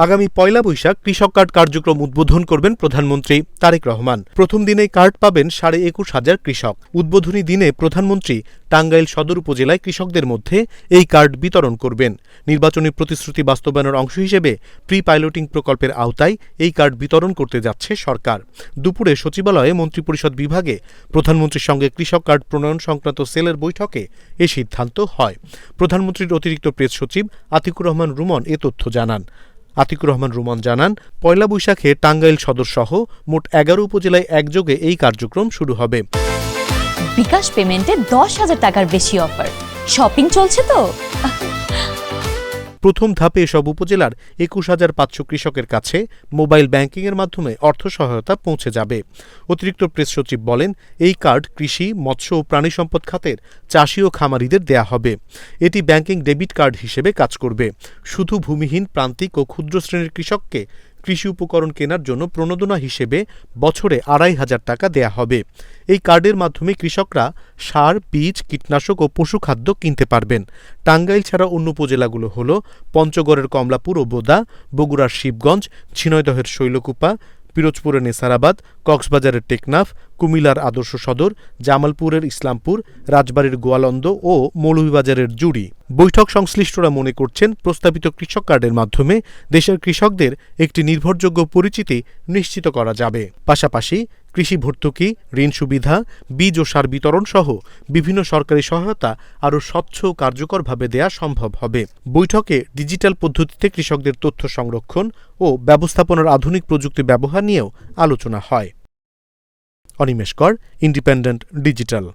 আগামী পয়লা বৈশাখ কৃষক কার্ড কার্যক্রম উদ্বোধন করবেন প্রধানমন্ত্রী তারেক রহমান। প্রথম দিনেই কার্ড পাবেন 21,500 কৃষক। উদ্বোধনী দিনে প্রধানমন্ত্রী টাঙ্গাইল সদর উপজেলায় কৃষকদের মধ্যে এই কার্ড বিতরণ করবেন। নির্বাচনী প্রতিশ্রুতি বাস্তবায়নের অংশ হিসেবে প্রি পাইলটিং প্রকল্পের আওতায় এই কার্ড বিতরণ করতে যাচ্ছে সরকার। দুপুরে সচিবালয়ে মন্ত্রিপরিষদ বিভাগে প্রধানমন্ত্রীর সঙ্গে কৃষক কার্ড প্রণয়ন সংক্রান্ত সেলের বৈঠকে এ সিদ্ধান্ত হয়। প্রধানমন্ত্রীর অতিরিক্ত প্রেস সচিব আতিকুর রহমান রুমন এ তথ্য জানান। আতিকুর রহমান রুমন জানান, পয়লা বৈশাখে টাঙ্গাইল সদর সহ মোট 11 উপজেলায় একযোগে এই কার্যক্রম শুরু হবে। বিকাশ পেমেন্টে 10,000 টাকার বেশি অফার। শপিং চলছে তো। প্রথম ধাপে এসব উপজেলার 21,500 কৃষকের কাছে মোবাইল ব্যাংকিংয়ের মাধ্যমে অর্থ সহায়তা পৌঁছে যাবে। অতিরিক্ত প্রেস সচিব বলেন, এই কার্ড কৃষি, মৎস্য ও প্রাণী সম্পদ খাতের চাষি ও খামারিদের দেয়া হবে। এটি ব্যাংকিং ডেবিট কার্ড হিসেবে কাজ করবে। শুধু ভূমিহীন, প্রান্তিক ও ক্ষুদ্র শ্রেণীর কৃষককে কৃষি উপকরণ কেনার জন্য প্রণোদনা হিসেবে বছরে 2,500 টাকা দেয়া হবে। এই কার্ডের মাধ্যমে কৃষকরা সার, বীজ, কীটনাশক ও পশুখাদ্য কিনতে পারবেন। টাঙ্গাইল ছাড়া অন্য উপজেলাগুলো হল পঞ্চগড়ের কমলাপুর ও বোদা, বগুড়ার শিবগঞ্জ, ঝিনাইদহের শৈলকুপা, পিরোজপুরের নেসারাবাদ, কক্সবাজারের টেকনাফ, কুমিল্লার আদর্শ সদর, জামালপুরের ইসলামপুর, রাজবাড়ীর গোয়ালন্দ ও মৌলভীবাজারের জুড়ি। বৈঠক সংশ্লিষ্টরা মনে করছেন, প্রস্তাবিত কৃষক কার্ডের মাধ্যমে দেশের কৃষকদের একটি নির্ভরযোগ্য পরিচিতি নিশ্চিত করা যাবে। পাশাপাশি কৃষি ভর্তুকি, ঋণ সুবিধা, বীজ ও সার বিতরণ সহ বিভিন্ন সরকারি সহায়তা আরও স্বচ্ছ ও কার্যকরভাবে দেয়া সম্ভব হবে। বৈঠকে ডিজিটাল পদ্ধতিতে কৃষকদের তথ্য সংরক্ষণ ও ব্যবস্থাপনার আধুনিক প্রযুক্তি ব্যবহার নিয়েও আলোচনা হয়। অনিমেষ কর, ইন্ডিপেন্ডেন্ট ডিজিটাল।